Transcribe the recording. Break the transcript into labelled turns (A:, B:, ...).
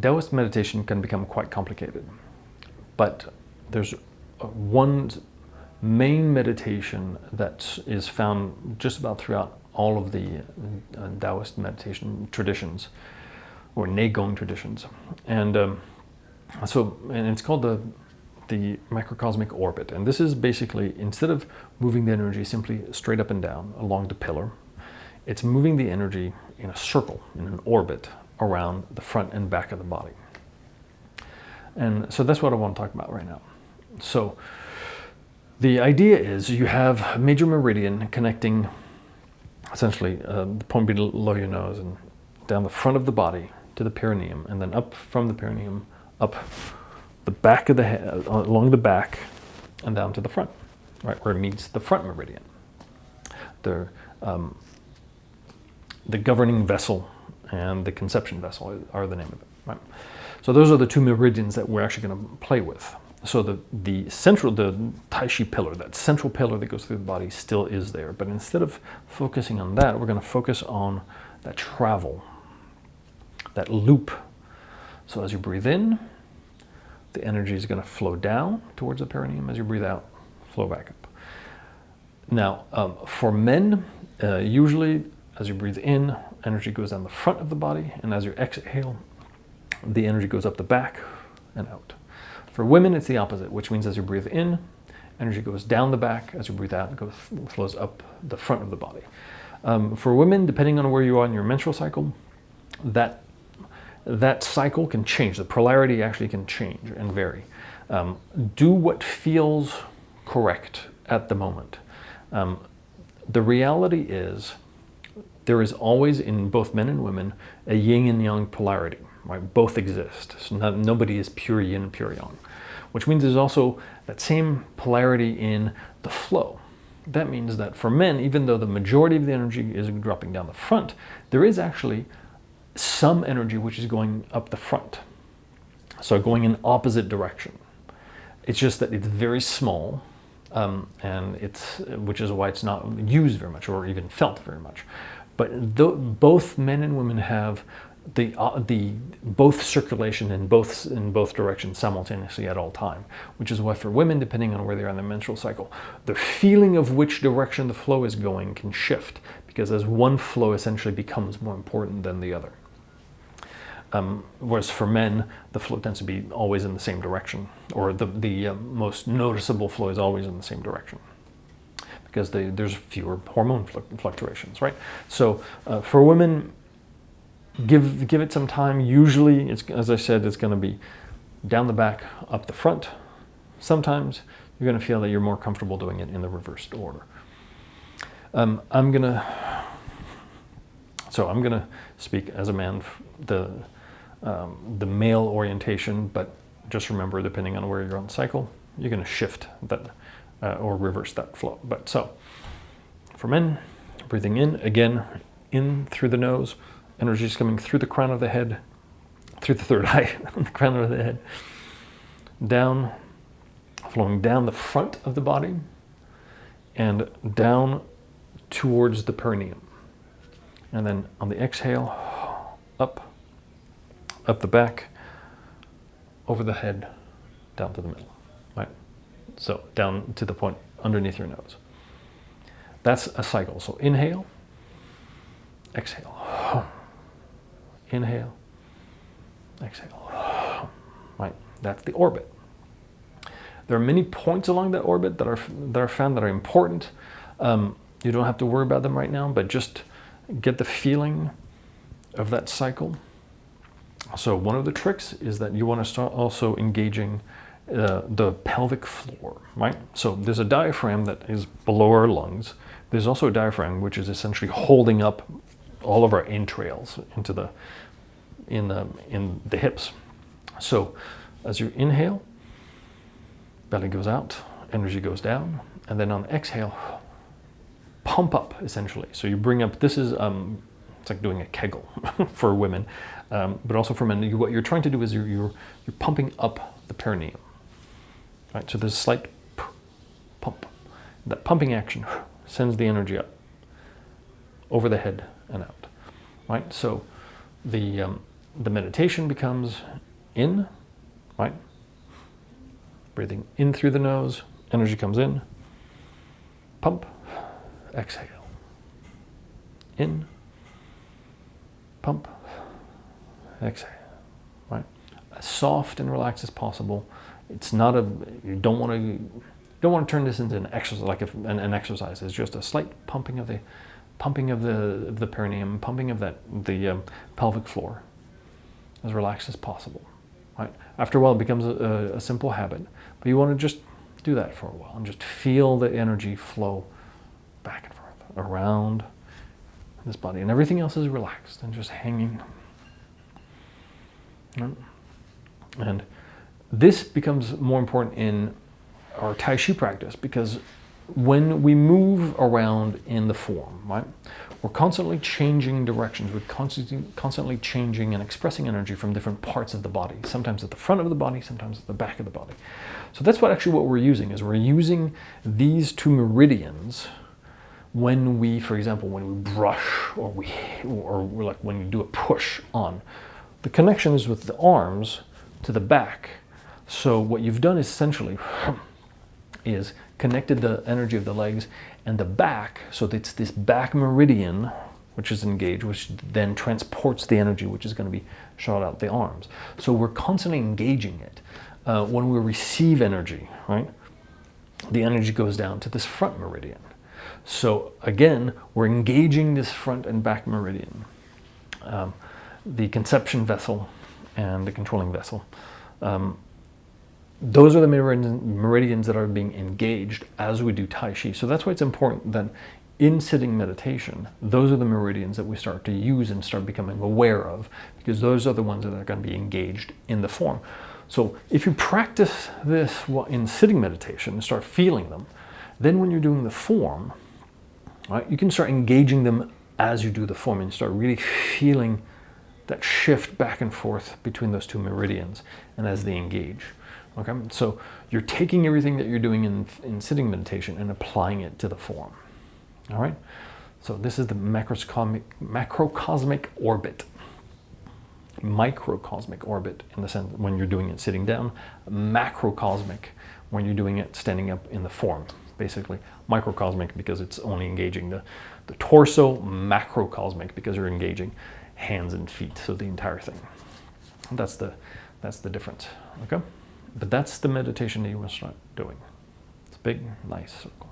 A: Taoist meditation can become quite complicated, but there's one main meditation that is found just about throughout all of the Taoist meditation traditions, or Neigong traditions, and it's called the Macrocosmic Orbit. And this is basically, instead of moving the energy simply straight up and down along the pillar, it's moving the energy in a circle, in an orbit, around the front and back of the body. And so that's what I want to talk about right now. So the idea is you have a major meridian connecting essentially the point below your nose and down the front of the body to the perineum, and then up from the perineum, up the back of the head, along the back, and down to the front, right, where it meets the front meridian. The governing vessel and the conception vessel are the name of it, right? So those are the two meridians that we're actually going to play with. So the Tai Chi Pillar, that central pillar that goes through the body, still is there. But instead of focusing on that, we're going to focus on that travel, that loop. So as you breathe in, the energy is going to flow down towards the perineum. As you breathe out, flow back up. Now, for men, usually as you breathe in, energy goes down the front of the body, and as you exhale, the energy goes up the back and out. For women, it's the opposite, which means as you breathe in, energy goes down the back. As you breathe out, it flows up the front of the body. For women, depending on where you are in your menstrual cycle, that cycle can change. The polarity actually can change and vary. Do what feels correct at the moment. The reality is there is always, in both men and women, a yin and yang polarity. Right? Both exist. So nobody is pure yin and pure yang, which means there's also that same polarity in the flow. That means that for men, even though the majority of the energy is dropping down the front, there is actually some energy which is going up the front. So going in opposite direction. It's just that it's very small, which is why it's not used very much or even felt very much. But both men and women have the both circulation in both directions simultaneously at all time, which is why for women, depending on where they are in the menstrual cycle, the feeling of which direction the flow is going can shift, because as one flow essentially becomes more important than the other. Whereas for men, the flow tends to be always in the same direction, or the most noticeable flow is always in the same direction, because there's fewer hormone fluctuations, right? So for women, give it some time. Usually, as I said, it's going to be down the back, up the front. Sometimes you're going to feel that you're more comfortable doing it in the reversed order. I'm gonna speak as a man, the male orientation, but just remember, depending on where you're on the cycle, you're going to shift that or reverse that flow. But so for men, breathing in, again, in through the nose. Energy is coming through the crown of the head, through the third eye, the crown of the head, down, flowing down the front of the body, and down towards the perineum. And then on the exhale, up the back, over the head, down to the middle, right? So down to the point underneath your nose. That's a cycle. So inhale, exhale. Inhale, exhale. Right, that's the orbit. There are many points along that orbit that are found that are important. You don't have to worry about them right now, but just get the feeling of that cycle. So one of the tricks is that you want to start also engaging the pelvic floor, right? So there's a diaphragm that is below our lungs. There's also a diaphragm which is essentially holding up all of our entrails in the hips. So as you inhale, belly goes out, energy goes down, and then on exhale, pump up essentially. So you bring up, this is it's like doing a Kegel for women, but also for men. What you're trying to do is you're pumping up the perineum. Right? So there's a slight pump. That pumping action sends the energy up over the head and out. Right? So the the meditation becomes in, right? Breathing in through the nose, energy comes in, pump, exhale. In, pump, exhale, right? As soft and relaxed as possible. It's not a, you don't want to turn this into an exercise, like an exercise. It's just a slight pumping of the perineum, pumping of the pelvic floor, as relaxed as possible, right? After a while, it becomes a simple habit, but you want to just do that for a while and just feel the energy flow back and forth around this body, and everything else is relaxed and just hanging. And this becomes more important in our Tai Chi practice, because when we move around in the form, right, we're constantly changing directions. We're constantly changing and expressing energy from different parts of the body, sometimes at the front of the body, sometimes at the back of the body. So that's what we're using, is we're using these two meridians when we, for example, when we brush or like when you do a push on. The connection is with the arms to the back. So what you've done essentially is connected the energy of the legs and the back, so that it's this back meridian which is engaged, which then transports the energy which is going to be shot out the arms. So we're constantly engaging it. When we receive energy, right, the energy goes down to this front meridian. So again, we're engaging this front and back meridian, the conception vessel and the controlling vessel. Those are the meridians that are being engaged as we do Tai Chi. So that's why it's important that in sitting meditation, those are the meridians that we start to use and start becoming aware of, because those are the ones that are going to be engaged in the form. So if you practice this in sitting meditation and start feeling them, then when you're doing the form, right, you can start engaging them as you do the form, and start really feeling that shift back and forth between those two meridians and as they engage. Okay, so you're taking everything that you're doing in sitting meditation and applying it to the form. All right, so this is the macrocosmic orbit. Microcosmic orbit in the sense when you're doing it sitting down, macrocosmic when you're doing it standing up in the form. Basically, microcosmic because it's only engaging the torso, macrocosmic because you're engaging hands and feet, so the entire thing. That's the difference. Okay, but that's the meditation that you will start doing. It's a big, nice circle.